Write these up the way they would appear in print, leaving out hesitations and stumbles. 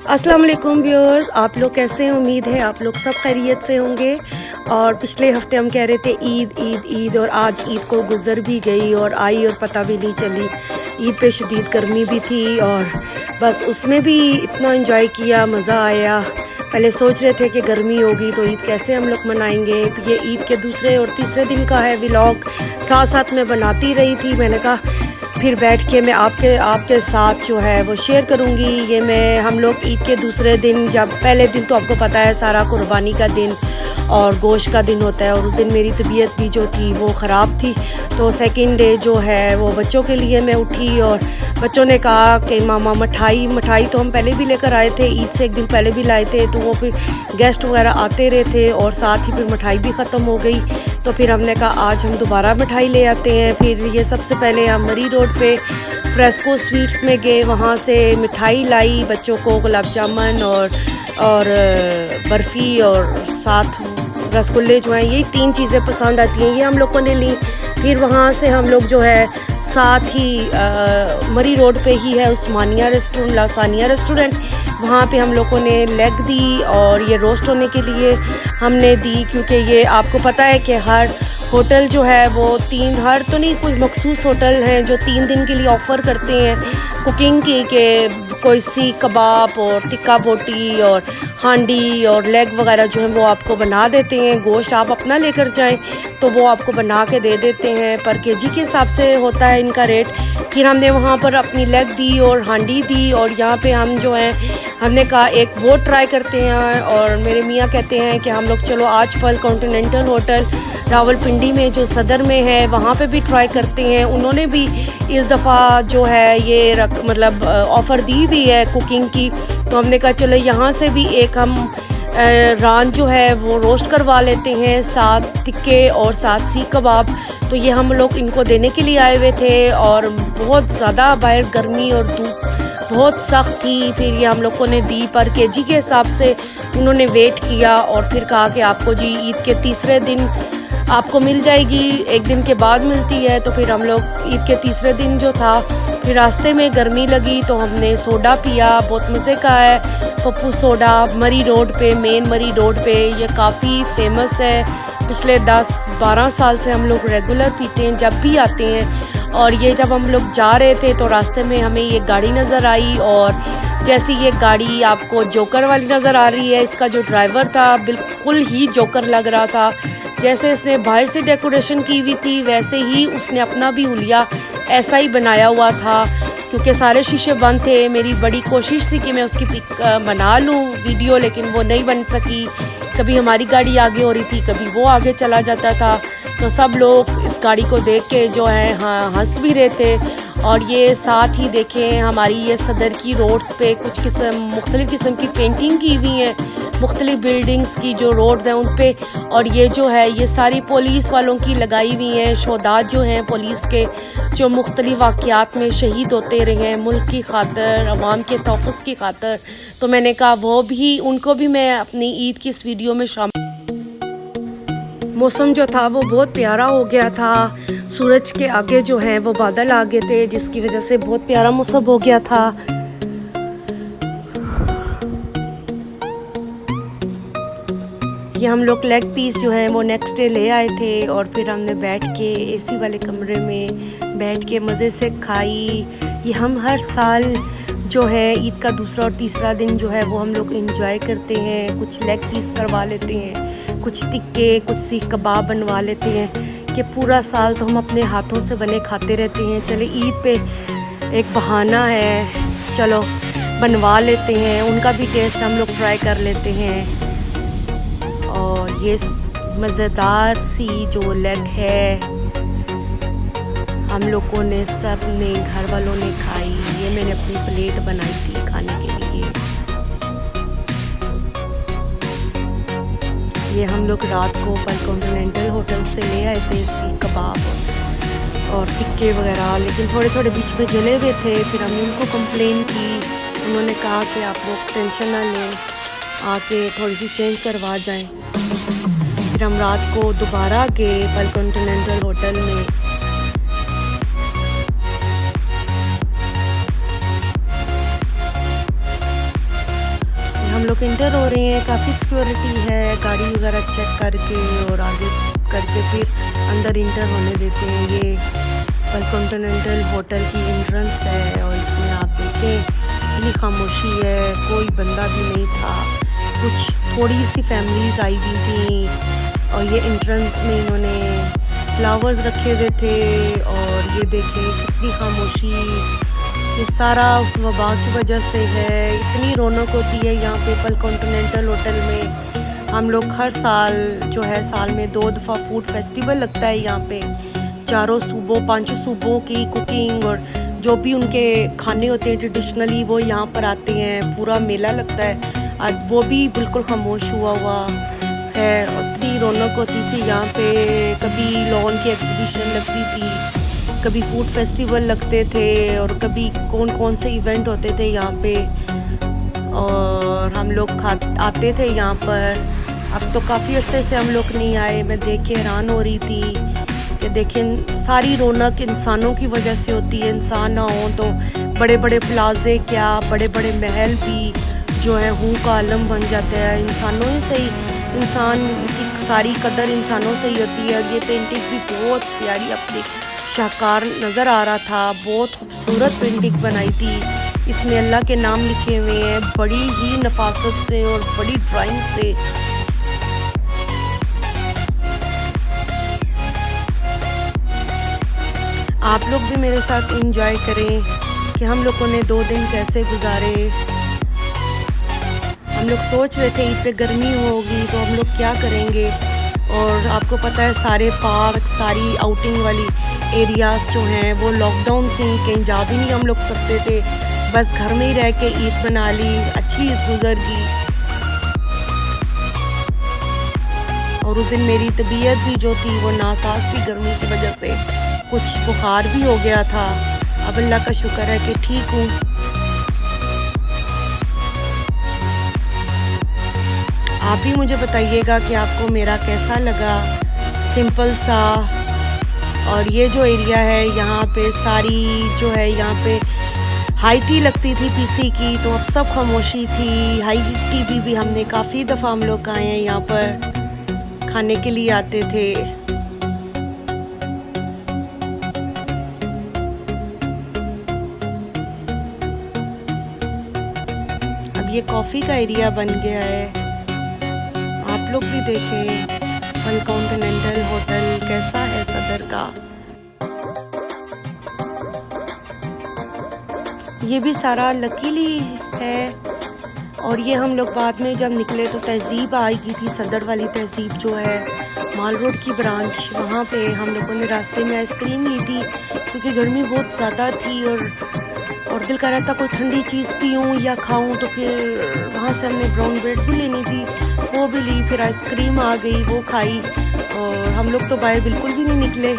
अस्सलाम वालेकुम व्यूअर्स, आप लोग कैसे हैं? उम्मीद है आप लोग सब खैरियत से होंगे। और पिछले हफ्ते हम कह रहे थे ईद ईद ईद, और आज ईद को गुज़र भी गई और आई और पता भी नहीं चली। ईद पे शदीद गर्मी भी थी और बस उसमें भी इतना एंजॉय किया, मज़ा आया। पहले सोच रहे थे कि गर्मी होगी तो ईद कैसे हम लोग मनाएंगे। ये ईद के दूसरे और तीसरे दिन का है व्लॉग, साथ साथ में बनाती रही थी। मैंने कहा फिर बैठ के मैं आपके साथ जो है वो शेयर करूँगी। ये मैं हम लोग ईद के दूसरे दिन, जब पहले दिन तो आपको पता है सारा कुर्बानी का दिन और गोश्त का दिन होता है, और उस दिन मेरी तबीयत भी जो थी वो ख़राब थी। तो सेकंड डे जो है वो बच्चों के लिए मैं उठी और बच्चों ने कहा कि मामा मिठाई तो हम पहले भी लेकर आए थे, ईद से एक दिन पहले भी लाए थे। तो वो फिर गेस्ट वगैरह आते रहे थे और साथ ही फिर मिठाई भी ख़त्म हो गई। तो फिर हमने कहा आज हम दोबारा मिठाई ले आते हैं। फिर ये सबसे पहले हम मरी रोड पे फ्रेस्को स्वीट्स में गए, वहाँ से मिठाई लाई बच्चों को, गुलाब जामुन और बर्फ़ी और साथ रसगुल्ले जो हैं, ये 3 चीज़ें पसंद आती हैं, ये हम लोगों ने ली। फिर वहाँ से हम लोग जो है साथ ही मरी रोड पे ही है उस्मानिया रेस्टोरेंट, लासानिया रेस्टोरेंट, वहाँ पे हम लोगों ने लेग दी और ये रोस्ट होने के लिए हमने दी, क्योंकि ये आपको पता है कि हर होटल जो है वो हर तो नहीं, कुछ मखसूस होटल हैं जो 3 दिन के लिए ऑफ़र करते हैं कुकिंग की, कि कोई सीख कबाब और टिक्का बोटी और हांडी और लेग वगैरह जो है वो आपको बना देते हैं। गोश्त आप अपना लेकर जाएं तो वो आपको बना के दे देते हैं, पर केजी के हिसाब से होता है इनका रेट। फिर हमने वहाँ पर अपनी लेग दी और हांडी दी, और यहाँ पे हम जो हैं हमने कहा एक वो ट्राई करते हैं। और मेरे मियाँ कहते हैं कि हम लोग चलो आज पल कॉन्टिनेंटल होटल रावलपिंडी में जो सदर में है वहाँ पे भी ट्राई करते हैं। उन्होंने भी इस दफ़ा जो है ये मतलब ऑफ़र दी हुई है कुकिंग की, तो हमने कहा चलो यहाँ से भी एक हम रान जो है वो रोस्ट करवा लेते हैं, साथ टिक्के और साथ सीख कबाब। तो ये हम लोग इनको देने के लिए आए हुए थे और बहुत ज़्यादा बाहर गर्मी और धूप बहुत सख्त थी। फिर ये हम लोगों ने दी, पर केजी के हिसाब से उन्होंने वेट किया और फिर कहा कि आपको जी ईद के तीसरे दिन आपको मिल जाएगी, एक दिन के बाद मिलती है। तो फिर हम लोग ईद के तीसरे दिन जो था, फिर रास्ते में गर्मी लगी तो हमने सोडा पिया, बहुत मज़े का है पप्पू सोडा, मरी रोड पे, मेन मरी रोड पे ये काफ़ी फेमस है। पिछले 10-12 साल से हम लोग रेगुलर पीते हैं जब भी आते हैं। और ये जब हम लोग जा रहे थे तो रास्ते में हमें ये गाड़ी नज़र आई, और जैसी ये गाड़ी आपको जोकर वाली नज़र आ रही है, इसका जो ड्राइवर था बिल्कुल ही जोकर लग रहा था। जैसे इसने बाहर से डेकोरेशन की हुई थी वैसे ही उसने अपना भी हुलिया ऐसा ही बनाया हुआ था, क्योंकि सारे शीशे बंद थे। मेरी बड़ी कोशिश थी कि मैं उसकी पिक बना लूँ वीडियो, लेकिन वो नहीं बन सकी। कभी हमारी गाड़ी आगे हो रही थी, कभी वो आगे चला जाता था। तो सब लोग इस गाड़ी को देख के जो है हंस भी रहे थे। और ये साथ ही देखें हमारी ये सदर की रोड्स पे कुछ मुख्तलिफ़ किस्म की पेंटिंग की हुई हैं, मुख्तलिफ़ बिल्डिंग्स की जो रोड्स हैं उन पे। और ये जो है ये सारी पुलिस वालों की लगाई हुई हैं, शोहदाद जो हैं पुलिस के, जो मुख्तलिफ़ वाक़यात में शहीद होते रहे हैं मुल्क की खातर, अवाम के तहफ़्फ़ुज़ की खातर। तो मैंने कहा वो भी, उनको भी मैं अपनी ईद की इस वीडियो में शामिल। मौसम जो था वो बहुत प्यारा हो गया था, सूरज के आगे जो है वो बादल आ गए थे, जिसकी वजह से बहुत प्यारा मौसम हो गया था। ये हम लोग लेग पीस जो है वो नेक्स्ट डे ले आए थे, और फिर हमने बैठ के एसी वाले कमरे में बैठ के मज़े से खाई। ये हम हर साल जो है ईद का दूसरा और तीसरा दिन जो है वो हम लोग एंजॉय करते हैं। कुछ लेग पीस करवा लेते हैं, कुछ टिक्के, कुछ सीख कबाब बनवा लेते हैं, कि पूरा साल तो हम अपने हाथों से बने खाते रहते हैं। चले ईद पे एक बहाना है, चलो बनवा लेते हैं, उनका भी टेस्ट हम लोग ट्राई कर लेते हैं। और ये मज़ेदार सी जो लेग है हम लोगों ने सब ने घर वालों ने खाई। ये मैंने अपनी प्लेट बनाई थी खाने के लिए। ये हम लोग रात को पल कॉन्टिनेंटल होटल से ले आए थे सीख कबाब और टिक्के वगैरह, लेकिन थोड़े थोड़े बीच में जले हुए थे। फिर हमने उनको कंप्लेन की, उन्होंने कहा कि आप लोग टेंशन ना लें, आके थोड़ी सी चेंज करवा जाएं। फिर हम रात को दोबारा गए पल कॉन्टिनेंटल होटल में। लोग इंटर हो रहे हैं, काफ़ी सिक्योरिटी है, गाड़ी वगैरह चेक करके और आगे करके फिर अंदर इंटर होने देते हैं। ये कॉन्टिनेंटल होटल की एंट्रेंस है और इसमें आप देखें इतनी खामोशी है, कोई बंदा भी नहीं था। कुछ थोड़ी सी फैमिलीज़ आई हुई थी और ये एंट्रेंस में इन्होंने फ्लावर्स रखे हुए थे और ये देखें कितनी खामोशी। ये सारा उस वबा की वजह से है। इतनी रौनक होती है यहाँ पे पल कॉन्टिनेंटल होटल में। हम लोग हर साल जो है साल में 2 दफ़ा फूड फेस्टिवल लगता है यहाँ पे। 4 सूबों 5 सूबों की कुकिंग और जो भी उनके खाने होते हैं ट्रेडिशनली वो यहाँ पर आते हैं। पूरा मेला लगता है, आज वो भी बिल्कुल खामोश हुआ है। इतनी रौनक होती थी यहाँ पे, कभी लॉन की एग्जीबिशन लगती थी, कभी फूड फेस्टिवल लगते थे और कभी कौन से इवेंट होते थे यहाँ पे और हम लोग आते थे यहाँ पर। अब तो काफ़ी अरसे से हम लोग नहीं आए। मैं देख के हैरान हो रही थी कि देखें सारी रौनक इंसानों की वजह से होती है। इंसान ना हो तो बड़े बड़े प्लाजे क्या बड़े बड़े महल भी जो है हूँ का आलम बन जाता है। इंसानों ही सही, इंसान की सारी कदर इंसानों से ही होती है। ये पेंटिंग भी बहुत प्यारी अपनी शाहकार नज़र आ रहा था, बहुत खूबसूरत पेंटिंग बनाई थी। इसमें अल्लाह के नाम लिखे हुए हैं बड़ी ही नफासत से और बड़ी ड्राइंग से। आप लोग भी मेरे साथ एंजॉय करें कि हम लोगों ने 2 दिन कैसे गुजारे। हम लोग सोच रहे थे ईद पे गर्मी होगी तो हम लोग क्या करेंगे, और आपको पता है सारे पार्क सारी आउटिंग वाली एरियाज़ जो हैं वो लॉकडाउन थी, कहीं जा भी नहीं हम लोग सकते थे। बस घर में ही रह के ईद मना ली, अच्छी ईद गुजर गई। और उस दिन मेरी तबीयत भी जो थी वो नासाज थी गर्मी की वजह से, कुछ बुखार भी हो गया था। अब अल्लाह का शुक्र है कि ठीक हूँ। आप भी मुझे बताइएगा कि आपको मेरा कैसा लगा, सिंपल सा। और ये जो एरिया है यहाँ पे सारी जो है यहाँ पे हाई टी लगती थी पीसी की, तो अब सब खामोशी थी। हाई टी भी हमने काफ़ी दफ़ा हम लोग आए हैं यहाँ पर खाने के लिए आते थे। अब ये कॉफ़ी का एरिया बन गया है, आप लोग भी देखें पल कॉन्टिनेंटल होटल कैसा है सदर का। ये भी सारा लकीली है। और ये हम लोग बाद में जब निकले तो तहजीब आई गई थी, सदर वाली तहजीब जो है माल रोड की ब्रांच, वहाँ पे हम लोगों ने रास्ते में आइसक्रीम ली थी क्योंकि गर्मी बहुत ज़्यादा थी और दिल कर रहा था कोई ठंडी चीज़ पीऊँ या खाऊँ। तो फिर वहाँ से हमने ब्राउन ब्रेड भी लेनी थी, वो भी ली। फिर आइसक्रीम आ गई, वो खाई और हम लोग तो बाहर बिल्कुल भी नहीं निकले।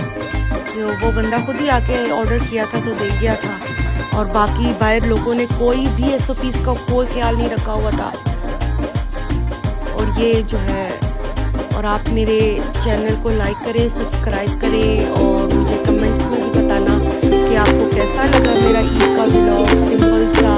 वो बंदा खुद ही आके ऑर्डर किया था तो दे गया था और बाकी बाहर लोगों ने कोई भी SOPs का कोई ख्याल नहीं रखा हुआ था। और ये जो है, और आप मेरे चैनल को लाइक करें, सब्सक्राइब करें और मुझे कमेंट्स में भी बताना कि आपको कैसा लगा मेरा ईद का व्लॉग, सिंपल सा।